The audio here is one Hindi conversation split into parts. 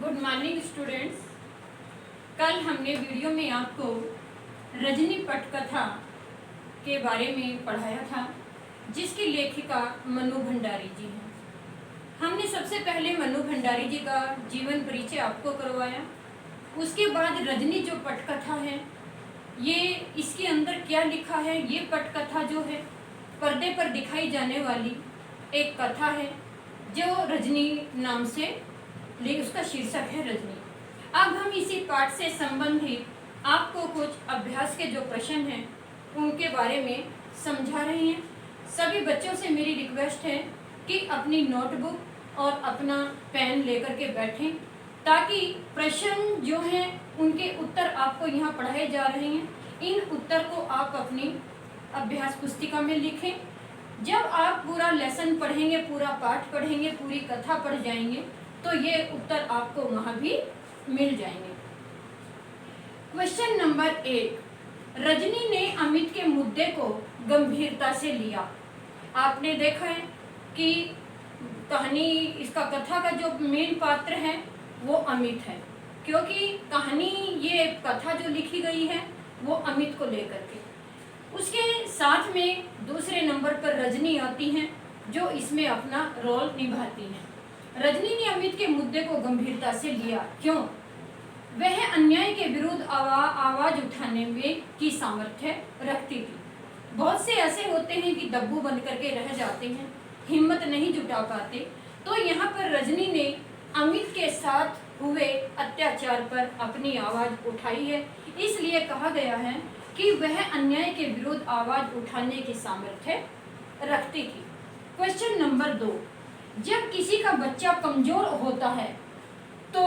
Good morning students. कल हमने वीडियो में आपको रजनी पटकथा के बारे में पढ़ाया था, जिसकी लेखिका मनु भंडारी जी हैं। हमने सबसे पहले मनु भंडारी जी का जीवन परिचय आपको करवाया। उसके बाद रजनी जो पटकथा है, ये इसके अंदर क्या लिखा है, ये पटकथा जो है पर्दे पर दिखाई जाने वाली एक कथा है जो रजनी नाम से, उसका शीर्षक है रजनी। अब हम इसी पाठ से संबंधित आपको कुछ अभ्यास के जो प्रश्न हैं उनके बारे में समझा रहे हैं। सभी बच्चों से मेरी रिक्वेस्ट है कि अपनी नोटबुक और अपना पेन लेकर के बैठें, ताकि प्रश्न जो हैं उनके उत्तर आपको यहाँ पढ़ाए जा रहे हैं। इन उत्तर को आप अपनी अभ्यास पुस्तिका में लिखें। जब आप पूरा लेसन पढ़ेंगे, पूरा पाठ पढ़ेंगे, पूरी कथा पढ़ जाएंगे, तो ये उत्तर आपको वहाँ भी मिल जाएंगे। क्वेश्चन नंबर 1, रजनी ने अमित के मुद्दे को गंभीरता से लिया। आपने देखा है कि कहानी, इसका कथा का जो मेन पात्र है वो अमित है, क्योंकि कहानी, ये कथा जो लिखी गई है वो अमित को लेकर के। उसके साथ में दूसरे नंबर पर रजनी आती हैं, जो इसमें अपना रोल निभाती हैं। रजनी ने अमित के मुद्दे को गंभीरता से लिया। क्यों? वह अन्याय के विरुद्ध आवाज उठाने में की सामर्थ्य रखती थी। बहुत से ऐसे होते हैं कि दब्बू बन करके रह जाते हैं, हिम्मत नहीं जुटा पाते। तो यहाँ पर रजनी ने अमित के साथ हुए अत्याचार पर अपनी आवाज उठाई है, इसलिए कहा गया है कि वह अन्याय के विरुद्ध आवाज उठाने की सामर्थ्य रखती थी। क्वेश्चन नंबर 2, जब किसी का बच्चा कमजोर होता है तो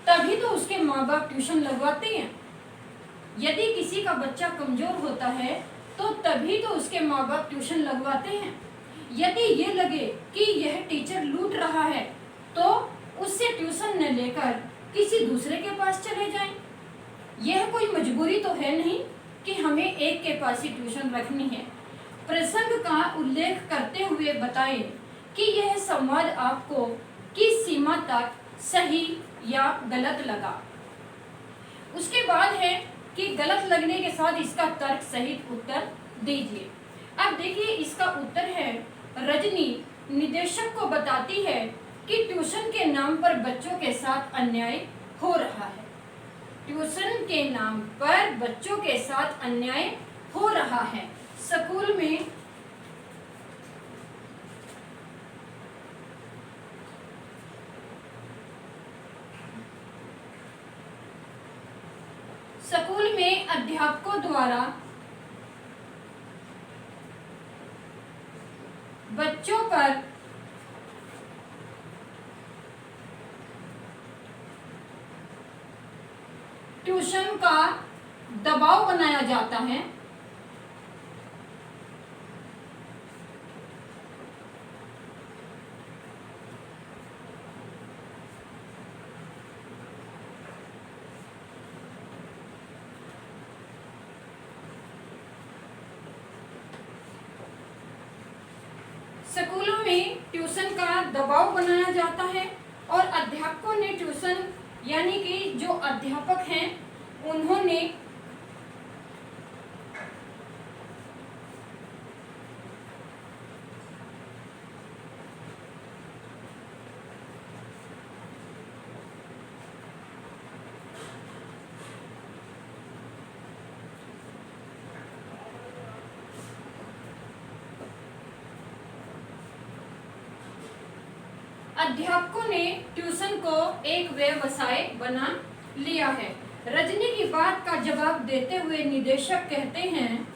तभी तो उसके माँ बाप ट्यूशन लगवाते हैं। यदि किसी का बच्चा कमजोर होता है तो तभी तो उसके माँ बाप ट्यूशन लगवाते हैं। यदि ये लगे कि यह टीचर लूट रहा है तो उससे ट्यूशन न लेकर किसी दूसरे के पास चले जाएं। यह कोई मजबूरी तो है नहीं कि हमें एक के पास ही ट्यूशन रखनी है। प्रसंग का उल्लेख करते हुए बताएं कि यह संवाद आपको किस सीमा तक सही या गलत लगा। उसके बाद है कि गलत लगने के साथ इसका तर्क सहित उत्तर दीजिए। अब देखिए, इसका उत्तर है, रजनी निदेशक को बताती है कि ट्यूशन के नाम पर बच्चों के साथ अन्याय हो रहा है। ट्यूशन के नाम पर बच्चों के साथ अन्याय हो रहा है। स्कूल में अध्यापकों द्वारा बच्चों पर ट्यूशन का दबाव बनाया जाता है। स्कूलों में ट्यूशन का दबाव बनाया जाता है और अध्यापकों ने ट्यूशन, यानी कि जो अध्यापक हैं उन्होंने ट्यूशन को एक व्यवसाय बना लिया है। रजनी की बात का जवाब देते हुए निदेशक कहते हैं,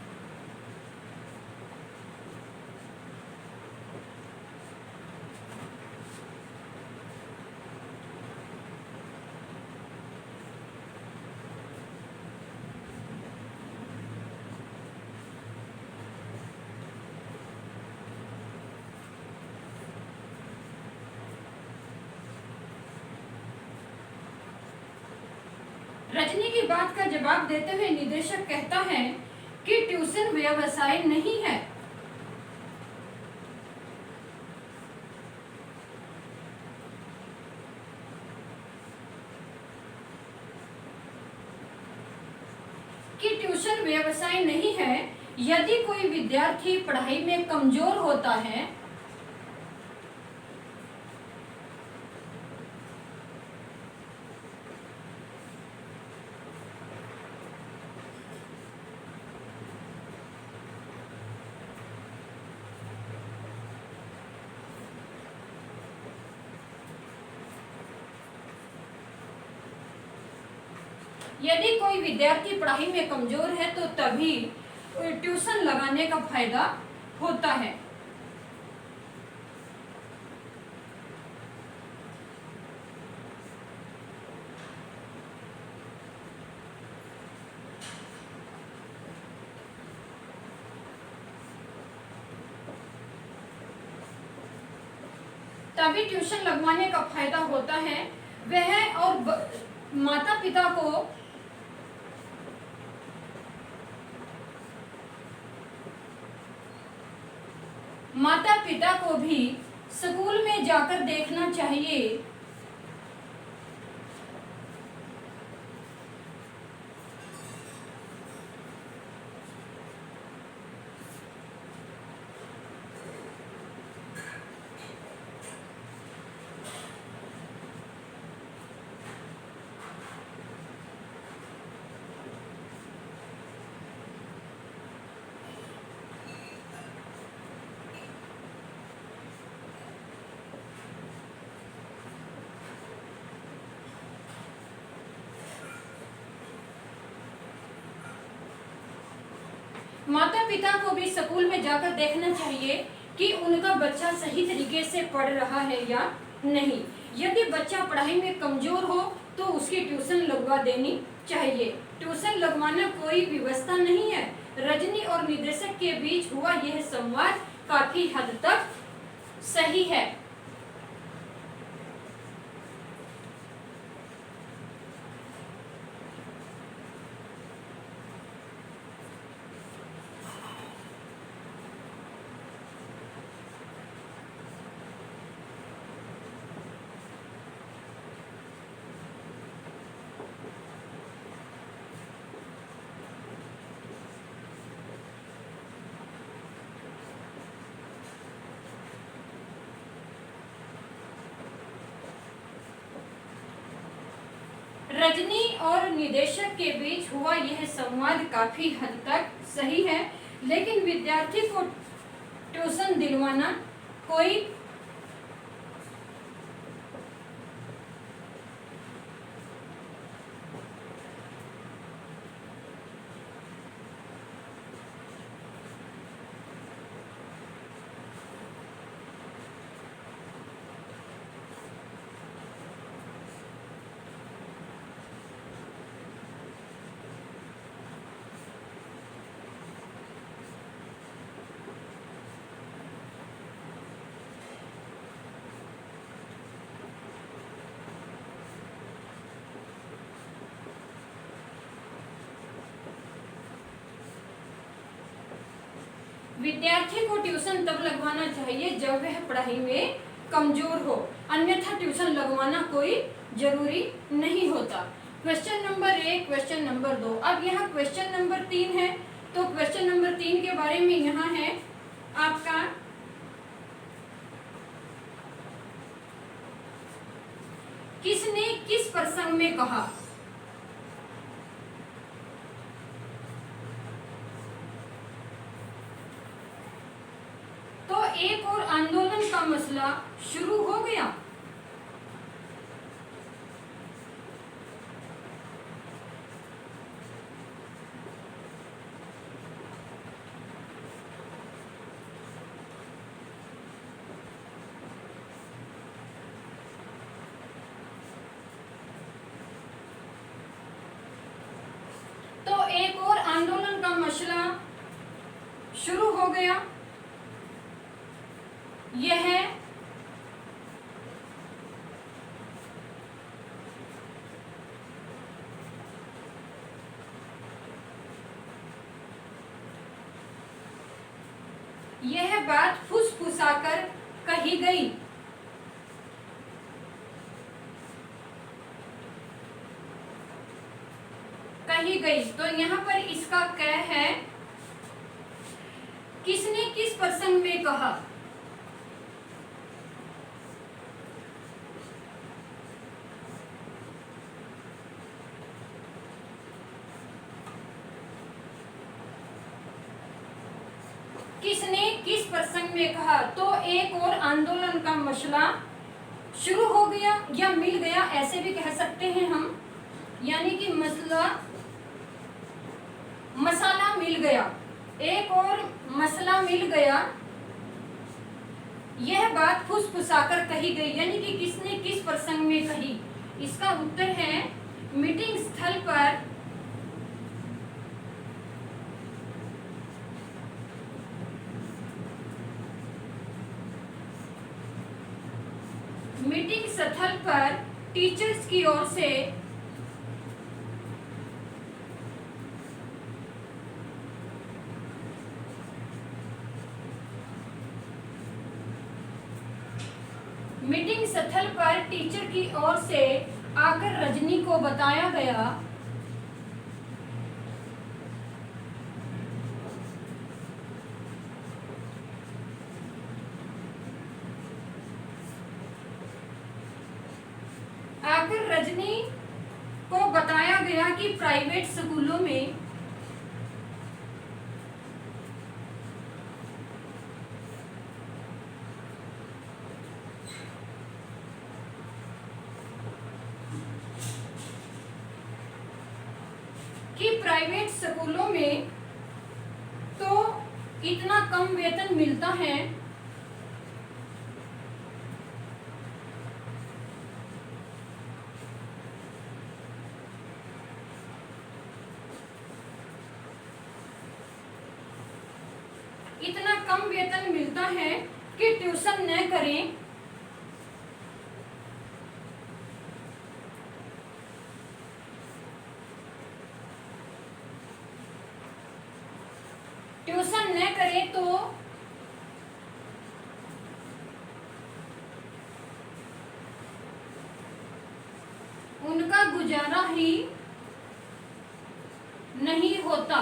रजनी की बात का जवाब देते हुए निदेशक कहता है कि ट्यूशन व्यवसाय नहीं है। कि ट्यूशन व्यवसाय नहीं है। यदि कोई विद्यार्थी पढ़ाई में कमजोर होता है यदि कोई विद्यार्थी पढ़ाई में कमजोर है तो तभी ट्यूशन लगाने का फायदा होता है। तभी ट्यूशन लगवाने का फायदा होता है। वह और माता पिता को भी स्कूल में जाकर देखना चाहिए माता पिता को भी स्कूल में जाकर देखना चाहिए कि उनका बच्चा सही तरीके से पढ़ रहा है या नहीं। यदि बच्चा पढ़ाई में कमजोर हो तो उसकी ट्यूशन लगवा देनी चाहिए। ट्यूशन लगवाना कोई व्यवस्था नहीं है। रजनी और निदेशक के बीच हुआ यह संवाद काफी हद तक सही है। रजनी और निदेशक के बीच हुआ यह संवाद काफी हद तक सही है, लेकिन विद्यार्थी को ट्यूशन दिलवाना कोई विद्यार्थी को ट्यूशन तब लगवाना चाहिए जब वह पढ़ाई में कमजोर हो, अन्यथा ट्यूशन लगवाना कोई जरूरी नहीं होता। Question number 1, question number 2। अब यहाँ क्वेश्चन नंबर 3 है, तो क्वेश्चन नंबर 3 के बारे में यहाँ है आपका किसने किस प्रसंग में कहा। तो एक और आंदोलन का मसला शुरू हो गया। तो एक और आंदोलन का मसला शुरू हो गया। यह बात फुसफुसाकर कही गई। कही गई। तो यहाँ पर इसका क्या है, किसने किस प्रसंग में कहा। किसने किस प्रसंग में कहा। तो एक और आंदोलन का मसला शुरू हो गया या मिल गया, ऐसे भी कह सकते हैं हम, यानी कि मसाला मिल गया, एक और मसला मिल गया। यह बात फुसफुसाकर कही गई, यानी कि किसने किस प्रसंग में कही। इसका उत्तर है मीटिंग स्थल पर टीचर्स की ओर से मीटिंग स्थल पर टीचर की ओर से आकर रजनी को बताया गया कि प्राइवेट स्कूलों में तो इतना कम वेतन मिलता है कि ट्यूशन न करें। तो उनका गुजारा ही नहीं होता।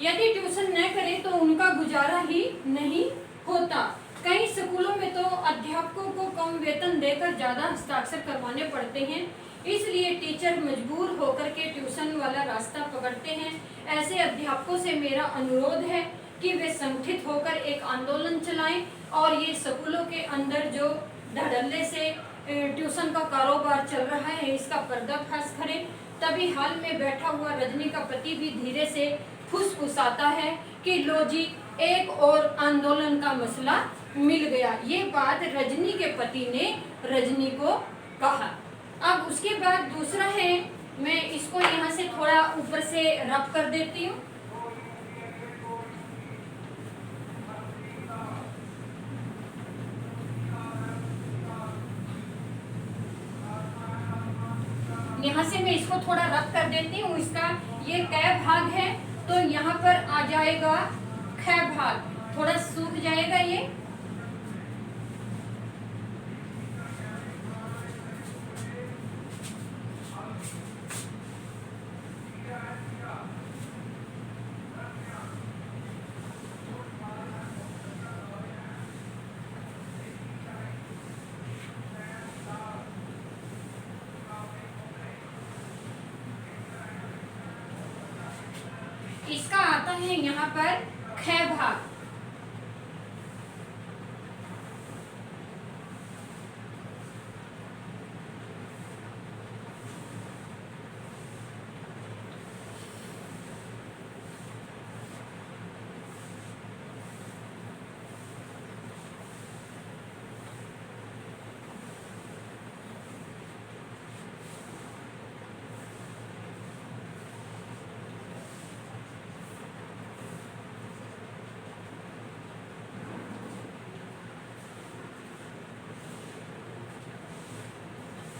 यदि ट्यूशन न करें तो उनका गुजारा ही नहीं होता। कई स्कूलों में तो अध्यापकों को कम वेतन देकर ज्यादा हस्ताक्षर करवाने पड़ते हैं, इसलिए टीचर मजबूर होकर के ट्यूशन वाला रास्ता पकड़ते हैं। ऐसे अध्यापकों से मेरा अनुरोध है कि वे संगठित होकर एक आंदोलन चलाएं और ये स्कूलों के अंदर जो धड़ल्ले से ट्यूशन का कारोबार चल रहा है इसका पर्दाफाश करें। तभी हाल में बैठा हुआ रजनी का पति भी धीरे से फुसफुसाता है कि लो जी एक और आंदोलन का मसला मिल गया। ये बात रजनी के पति ने रजनी को कहा। अब उसके बाद दूसरा है, मैं इसको यहाँ से थोड़ा ऊपर से रब कर देती हूँ। यहाँ से मैं इसको थोड़ा रब कर देती हूँ। इसका ये कै भाग है तो यहाँ पर आ जाएगा ख भाग, थोड़ा सूख जाएगा ये। इसका आता है यहाँ पर ख भाग।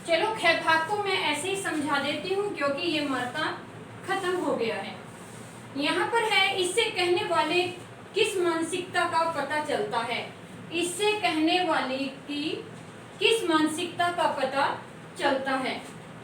चलो ख भाग को मैं ऐसे ही समझा देती हूँ क्योंकि ये मार्का खत्म हो गया है। यहाँ पर है, इससे कहने वाले किस मानसिकता का पता चलता है। इससे कहने वाले की किस मानसिकता का पता चलता है।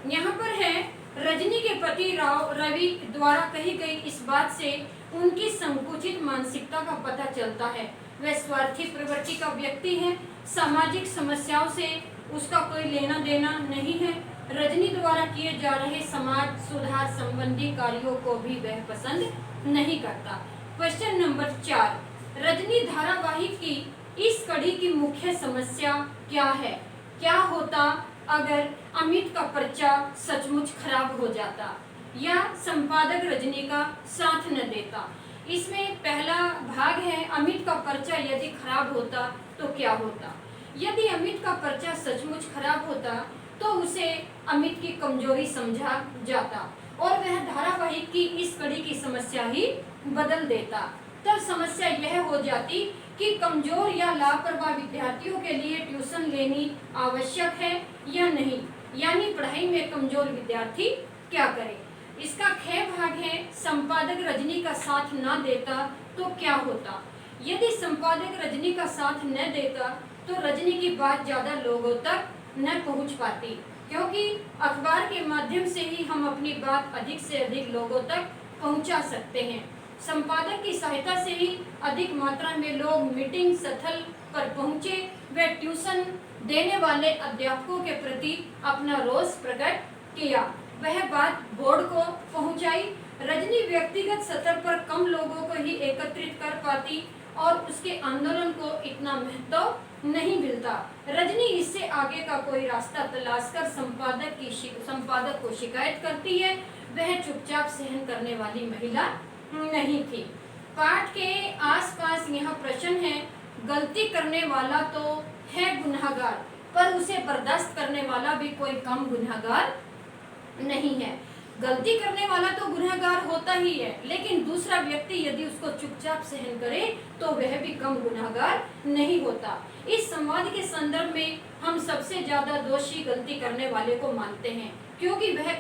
यहाँ पर है, रजनी के पति रवि द्वारा कही गई इस बात से उनकी संकुचित मानसिकता का पता चलता है। वह स्वार्थी प्रवृत्ति का व्यक्ति है, सामाजिक समस्याओं से उसका कोई लेना देना नहीं है। रजनी द्वारा किए जा रहे समाज सुधार संबंधी कार्यों को भी वह पसंद नहीं करता। क्वेश्चन नंबर 4, रजनी धारावाहिक की इस कड़ी की मुख्य समस्या क्या है? क्या होता अगर अमित का पर्चा सचमुच खराब हो जाता या संपादक रजनी का साथ न देता? इसमें पहला भाग है, अमित का पर्चा यदि खराब होता तो क्या होता। यदि अमित का पर्चा सचमुच खराब होता तो उसे अमित की कमजोरी समझा जाता और वह धारावाहिक की इस कड़ी की समस्या ही बदल देता। तब समस्या यह हो जाती कि कमजोर या लापरवाह विद्यार्थियों के लिए ट्यूशन लेनी आवश्यक है या नहीं, यानी पढ़ाई में कमजोर विद्यार्थी क्या करे। इसका ख भाग है, संपादक रजनी का साथ न देता तो क्या होता। यदि संपादक रजनी का साथ न देता तो रजनी की बात ज्यादा लोगों तक न पहुंच पाती, क्योंकि अखबार के माध्यम से ही हम अपनी बात अधिक से अधिक लोगों तक पहुंचा सकते हैं। संपादक की सहायता से ही अधिक मात्रा में लोग मीटिंग स्थल पर पहुंचे व ट्यूशन देने वाले अध्यापकों के प्रति अपना रोष प्रकट किया। वह बात बोर्ड को पहुंचाई। रजनी व्यक्तिगत स्तर पर कम लोगों को ही एकत्रित कर पाती और उसके आंदोलन को इतना महत्व नहीं मिलता। रजनी इससे आगे का कोई रास्ता तलाश कर संपादक को शिकायत करती है। वह चुपचाप सहन करने वाली महिला नहीं थी। पाठ के आसपास यह प्रश्न है, गलती करने वाला तो है गुनहगार, पर उसे बर्दाश्त करने वाला भी कोई कम गुनहगार नहीं है। गलती करने वाला तो गुनहगार होता ही है, लेकिन दूसरा व्यक्ति यदि उसको चुपचाप सहन करे तो वह भी कम गुनहगार नहीं होता। इस संवाद के संदर्भ में हम सबसे ज्यादा दोषी गलती करने वाले को मानते हैं, क्योंकि वह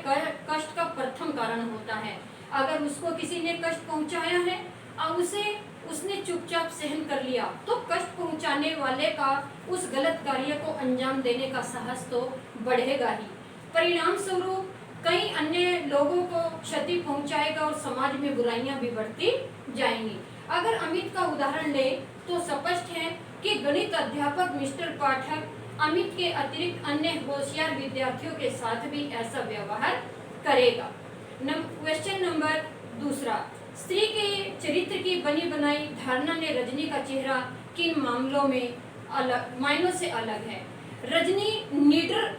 कष्ट का प्रथम कारण होता है। अगर उसको किसी ने कष्ट पहुंचाया है और उसने चुपचाप सहन कर लिया, तो कष्ट पहुंचाने वाले का उस गलत कार्य को अंजाम देने का साहस तो बढ़ेगा ही। परिणाम स्वरूप कई अन्य लोगों को क्षति पहुंचाएगा और समाज में बुराइयां भी बढ़ती जाएंगी। अगर अमित का उदाहरण ले तो स्पष्ट है कि गणित अध्यापक मिस्टर पाठक अमित के अतिरिक्त अन्य होशियार विद्यार्थियों के साथ भी ऐसा व्यवहार करेगा। क्वेश्चन नंबर 2, स्त्री के चरित्र की बनी बनाई धारणा ने रजनी का चेहरा किन मायनों से अलग है। रजनी निडर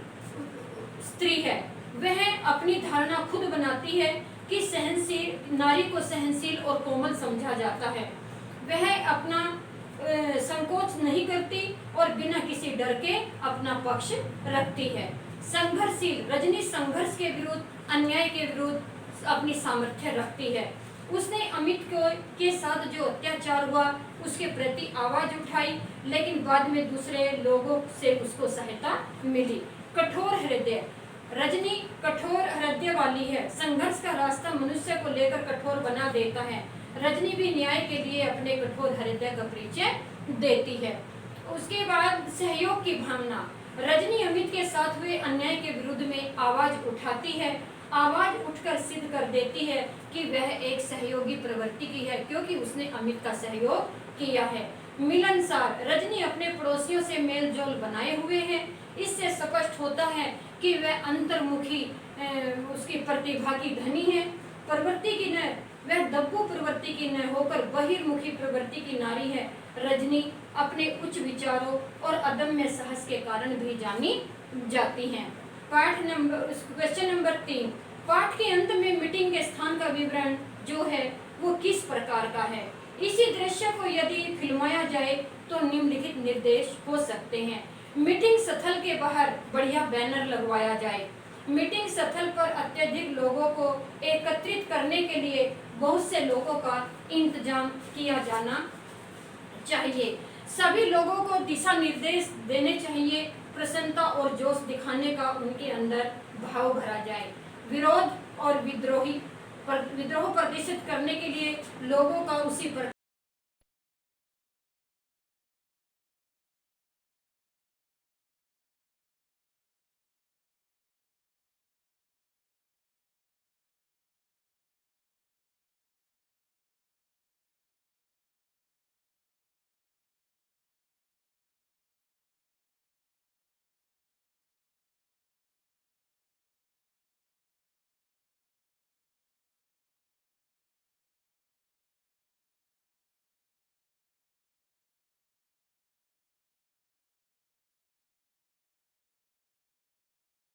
स्त्री है। वह अपनी धारणा खुद बनाती है कि सहनशील नारी को सहनशील और कोमल समझा जाता है। वह अपना संकोच नहीं करती और बिना किसी डर के अपना पक्ष रखती है। संघर्षशील, रजनी संघर्ष के विरुद्ध, अन्याय के विरुद्ध अपनी सामर्थ्य रखती है। उसने अमित के साथ जो अत्याचार हुआ उसके प्रति आवाज उठाई, लेकिन बाद में दूसरे लोगों से उसको सहायता मिली। कठोर हृदय, रजनी कठोर हृदय वाली है। संघर्ष का रास्ता मनुष्य को लेकर कठोर बना देता है। रजनी भी न्याय के लिए अपने कठोर हृदय का परिचय देती है। उसके बाद सहयोग की भावना, रजनी अमित के साथ हुए अन्याय के विरुद्ध में आवाज उठाती है। आवाज उठकर सिद्ध कर देती है कि वह एक सहयोगी प्रवृत्ति की है, क्योंकि उसने अमित का सहयोग किया है। मिलनसार, रजनी अपने पड़ोसियों से मेल जोल बनाए हुए है। इससे स्पष्ट होता है कि वह अंतर्मुखी उसकी प्रतिभा की धनी है। प्रवृत्ति की न वह दब्बू प्रवृत्ति की न होकर बहिर्मुखी प्रवृत्ति की नारी है। रजनी अपने उच्च विचारों और अदम्य साहस के कारण भी जानी जाती हैं। क्वेश्चन नंबर 3, पाठ के अंत में मीटिंग के स्थान का विवरण जो है वो किस प्रकार का है। इसी दृश्य को यदि फिल्माया जाए तो निम्नलिखित निर्देश हो सकते हैं। मीटिंग स्थल के बाहर बढ़िया बैनर लगवाया जाए। मीटिंग स्थल पर अत्यधिक लोगों को एकत्रित करने के लिए बहुत से लोगों का इंतजाम किया जाना चाहिए। सभी लोगों को दिशा निर्देश देने चाहिए। प्रसन्नता और जोश दिखाने का उनके अंदर भाव भरा जाए। विरोध और विद्रोह प्रदर्शित करने के लिए लोगों का उसी पर